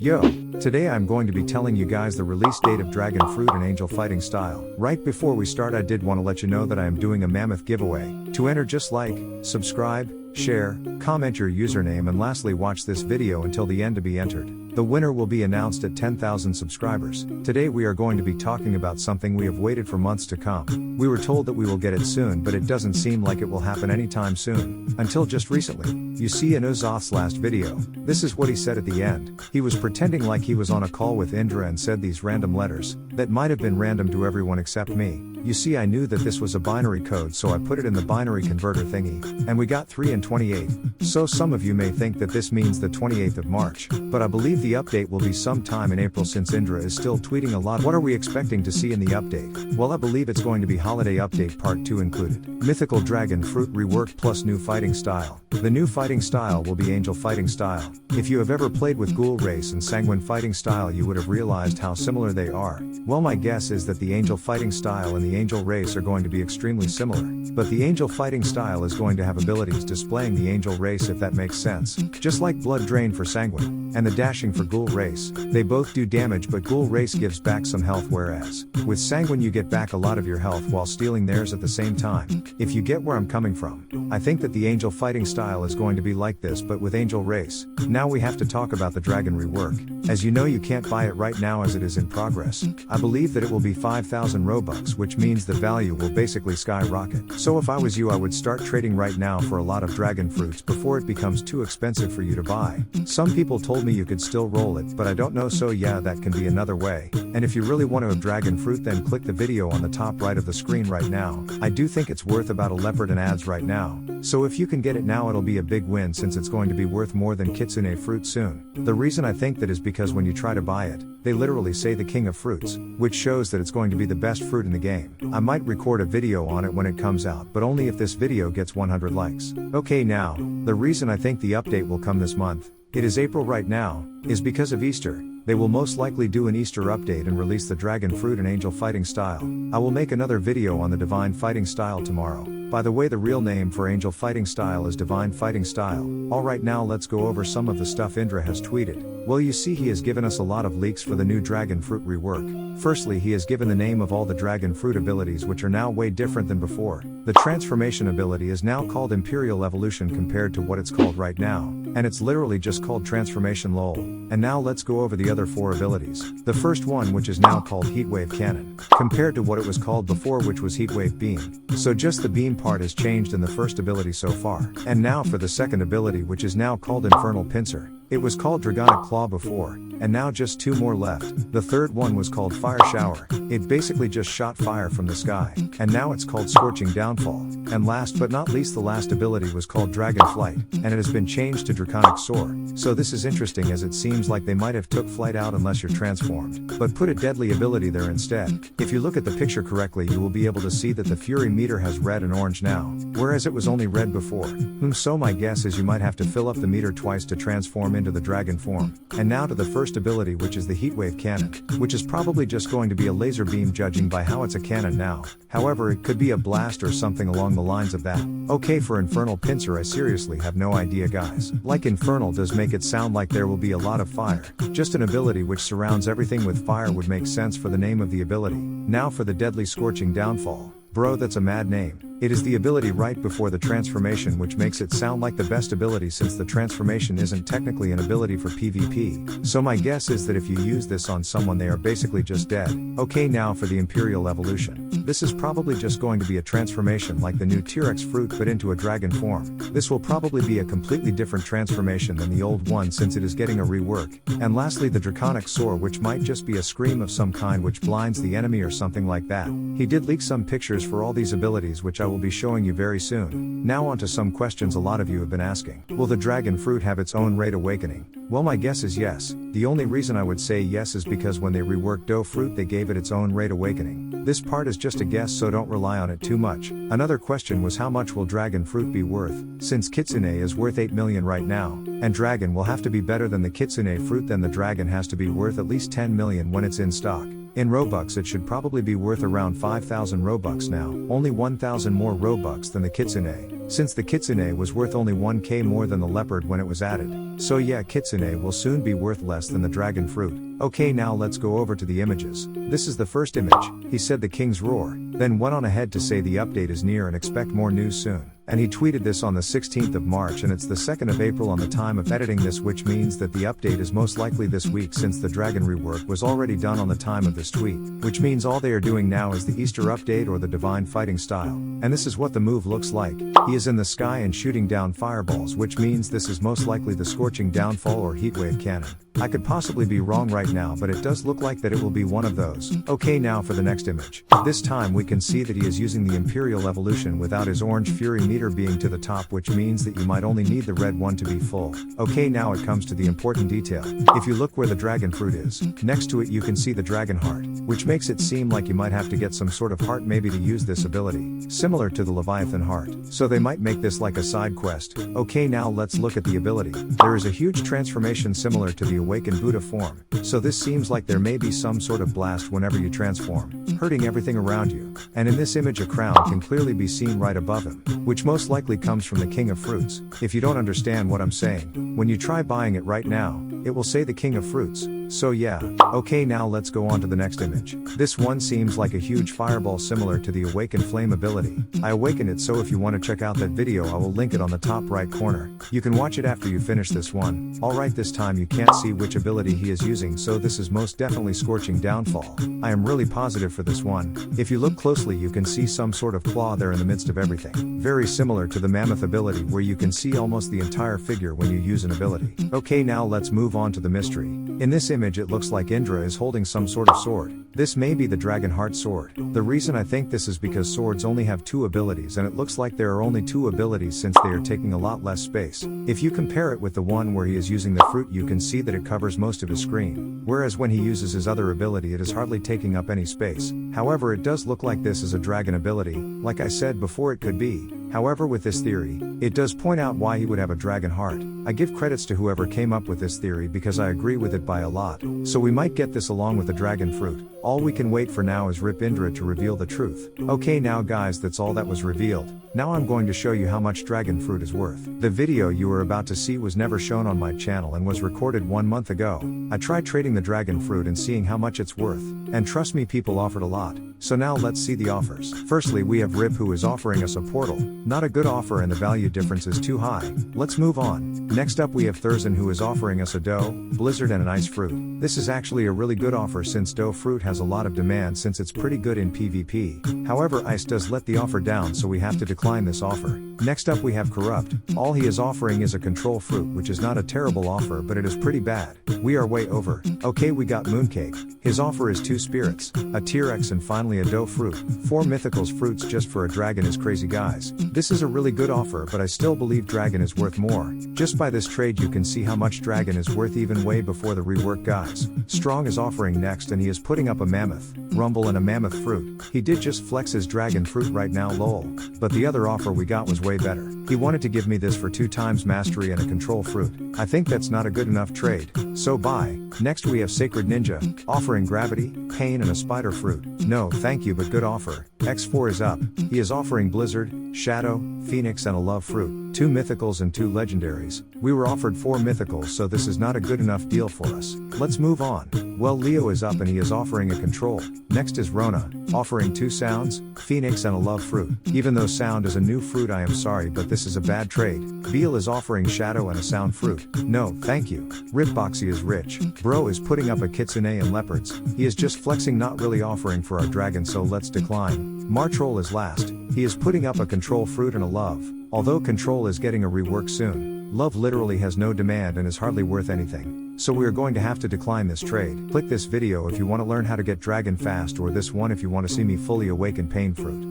Yo, today I'm going to be telling you guys the release date of Dragon Fruit and Angel Fighting Style. Right before we start, I did want to let you know that I am doing a mammoth giveaway. To enter, just like, subscribe, share, comment your username, and lastly watch this video until the end to be entered. The winner will be announced at 10,000 subscribers. Today we are going to be talking about something we have waited for months to come. We were told that we will get it soon, but it doesn't seem like it will happen anytime soon. Until just recently. You see in Uzoth's last video, this is what he said at the end. He was pretending like he was on a call with Indra and said these random letters, that might have been random to everyone except me. You see, I knew that this was a binary code, so I put it in the binary converter thingy, and we got 3 and 28. So some of you may think that this means the 28th of March, but I believe the update will be sometime in April since Indra is still tweeting a lot. What are we expecting to see in the update? Well, I believe it's going to be Holiday Update Part 2 included. Mythical Dragon Fruit Rework plus new fighting style. The new fighting style will be Angel Fighting Style. If you have ever played with Ghoul Race and Sanguine Fighting Style, you would have realized how similar they are. Well, my guess is that the Angel Fighting Style and the Angel Race are going to be extremely similar, but the Angel Fighting Style is going to have abilities displaying the Angel Race, if that makes sense. Just like Blood Drain for Sanguine, and the Dashing for Ghoul Race. They both do damage, but Ghoul Race gives back some health, whereas with Sanguine you get back a lot of your health while stealing theirs at the same time. If you get where I'm coming from. I think that the Angel Fighting Style is going to be like this, but with Angel Race. Now we have to talk about the Dragon Rework. As you know, you can't buy it right now as it is in progress. I believe that it will be 5,000 robux, which means the value will basically skyrocket. So if I was you, I would start trading right now for a lot of dragon fruits before it becomes too expensive for you to buy. Some people told me you could still roll it, but I don't know, so yeah, that can be another way. And if you really want to have dragon fruit, then click the video on the top right of the screen right now. I do think it's worth about a leopard in ads right now. So if you can get it now, it'll be a big win, since it's going to be worth more than kitsune fruit soon. The reason I think that is because when you try to buy it, they literally say the king of fruits, which shows that it's going to be the best fruit in the game. I might record a video on it when it comes out, but only if this video gets 100 likes. Okay, now, the reason I think the update will come this month, it is April right now, is because of Easter. They will most likely do an Easter update and release the Dragon Fruit and Angel Fighting Style. I will make another video on the Divine Fighting Style tomorrow. By the way, the real name for Angel Fighting Style is Divine Fighting Style. Alright, now let's go over some of the stuff Indra has tweeted. Well, you see, he has given us a lot of leaks for the new Dragon Fruit rework. Firstly, he has given the name of all the Dragon Fruit abilities, which are now way different than before. The transformation ability is now called Imperial Evolution compared to what it's called right now, and it's literally just called Transformation lol. And now let's go over the other 4 abilities. The first one, which is now called Heatwave Cannon, compared to what it was called before, which was Heatwave Beam. So just the beam part has changed in the first ability so far. And now for the second ability, which is now called Infernal Pincer. It was called Dragonic Claw before, and now just 2 more left. The third one was called Fire Shower. It basically just shot fire from the sky, and now it's called Scorching Downfall. And last but not least, the last ability was called Dragon Flight, and it has been changed to Draconic Soar. So this is interesting, as it seems like they might have took flight out unless you're transformed, but put a deadly ability there instead. If you look at the picture correctly, you will be able to see that the Fury meter has red and orange now, whereas it was only red before. So my guess is you might have to fill up the meter twice to transform into the dragon form. And now to the first ability, which is the Heatwave Cannon, which is probably just going to be a laser beam, judging by how it's a cannon now. However, it could be a blast or something along the lines of that. Okay, for Infernal Pincer, I seriously have no idea, guys. Like, Infernal does make it sound like there will be a lot of fire. Just an ability which surrounds everything with fire would make sense for the name of the ability. Now for the Deadly Scorching Downfall. Bro, that's a mad name. It is the ability right before the transformation, which makes it sound like the best ability, since the transformation isn't technically an ability for PvP. So my guess is that if you use this on someone, they are basically just dead. Okay, now for the Imperial Evolution. This is probably just going to be a transformation like the new T-Rex fruit, but into a dragon form. This will probably be a completely different transformation than the old one, since it is getting a rework. And lastly, the Draconic Soar, which might just be a scream of some kind which blinds the enemy or something like that. He did leak some pictures for all these abilities, which I will be showing you very soon. Now on to some questions a lot of you have been asking. Will the Dragon Fruit have its own Raid Awakening? Well, my guess is yes. The only reason I would say yes is because when they reworked Dough Fruit, they gave it its own Raid Awakening. This part is just a guess, so don't rely on it too much. Another question was, how much will Dragon Fruit be worth? Since Kitsune is worth 8 million right now, and Dragon will have to be better than the Kitsune fruit, then the Dragon has to be worth at least 10 million when it's in stock. In Robux it should probably be worth around 5,000 Robux now, only 1,000 more Robux than the Kitsune, since the Kitsune was worth only 1k more than the leopard when it was added. So yeah, Kitsune will soon be worth less than the dragon fruit. Okay, now let's go over to the images. This is the first image. He said the king's roar, then went on ahead to say the update is near and expect more news soon. And he tweeted this on the 16th of March and it's the 2nd of April on the time of editing this, which means that the update is most likely this week since the dragon rework was already done on the time of this tweet, which means all they are doing now is the Easter update or the divine fighting style. And this is what the move looks like. He is in the sky and shooting down fireballs, which means this is most likely the scorching downfall or heatwave cannon. I could possibly be wrong right now, but it does look like that it will be one of those. Okay, now for the next image. This time we can see that he is using the Imperial Evolution without his orange Fury meter being to the top, which means that you might only need the red one to be full. Okay, now it comes to the important detail. If you look where the dragon fruit is, next to it you can see the dragon heart, which makes it seem like you might have to get some sort of heart maybe to use this ability, similar to the Leviathan heart. So they might make this like a side quest. Okay, now let's look at the ability. There is a huge transformation similar to the awakened Buddha form, so this seems like there may be some sort of blast whenever you transform, hurting everything around you. And in this image a crown can clearly be seen right above him, which most likely comes from the King of Fruits. If you don't understand what I'm saying, when you try buying it right now, it will say the King of Fruits. So yeah. Okay, now let's go on to the next image. This one seems like a huge fireball similar to the Awakened Flame ability. I awakened it, so if you want to check out that video I will link it on the top right corner. You can watch it after you finish this one. Alright, this time you can't see which ability he is using, so this is most definitely Scorching Downfall. I am really positive for this one. If you look closely you can see some sort of claw there in the midst of everything. Very similar to the Mammoth ability where you can see almost the entire figure when you use an ability. Okay, now let's move on to the mystery. In this image it looks like Indra is holding some sort of sword. This may be the Dragon Heart sword. The reason I think this is because swords only have 2 abilities and it looks like there are only 2 abilities since they are taking a lot less space. If you compare it with the one where he is using the fruit you can see that it covers most of his screen, whereas when he uses his other ability it is hardly taking up any space. However, it does look like this is a dragon ability. Like I said before, it could be. However, with this theory, it does point out why he would have a dragon heart. I give credits to whoever came up with this theory because I agree with it by a lot. So we might get this along with the dragon fruit. All we can wait for now is Rip Indra to reveal the truth. Okay, now guys, that's all that was revealed. Now I'm going to show you how much dragon fruit is worth. The video you are about to see was never shown on my channel and was recorded 1 month ago. I tried trading the dragon fruit and seeing how much it's worth. And trust me, people offered a lot. So now let's see the offers. Firstly, we have Rip who is offering us a portal. Not a good offer and the value difference is too high. Let's move on. Next up we have Thurzan who is offering us a dough, blizzard and an ice fruit. This is actually a really good offer since dough fruit has a lot of demand since it's pretty good in PvP. However, ice does let the offer down, so we have to decline this offer. Next up we have Corrupt. All he is offering is a control fruit, which is not a terrible offer, but it is pretty bad. We are way over. Okay, we got Mooncake. His offer is 2 spirits, a T-Rex and finally a dough fruit. 4 mythicals fruits just for a dragon is crazy, guys. This is a really good offer, but I still believe dragon is worth more. Just by this trade you can see how much dragon is worth even way before the rework, guys. Strong is offering next and he is putting up a mammoth, rumble and a mammoth fruit. He did just flex his dragon fruit right now, lol. But the other offer we got was way better. He wanted to give me this for 2 times mastery and a control fruit. I think that's not a good enough trade. So bye. Next we have Sacred Ninja, offering gravity, pain and a spider fruit. No, thank you, but good offer. X4 is up. He is offering Blizzard, Shadow, Phoenix and a love fruit. 2 mythicals and 2 legendaries. We were offered 4 mythicals, so this is not a good enough deal for us. Let's move on. Well, Leo is up and he is offering a control. Next is Rona, offering 2 sounds, Phoenix and a love fruit. Even though sound is a new fruit, I am sorry, but this is a bad trade. Beal is offering shadow and a sound fruit. No, thank you. Ripboxy is rich. Bro is putting up a kitsune and leopards. He is just flexing, not really offering for our dragon, so let's decline. Martroll is last. He is putting up a control fruit and a love. Although control is getting a rework soon, love literally has no demand and is hardly worth anything. So we are going to have to decline this trade. Click this video if you want to learn how to get dragon fast, or this one if you want to see me fully awaken pain fruit.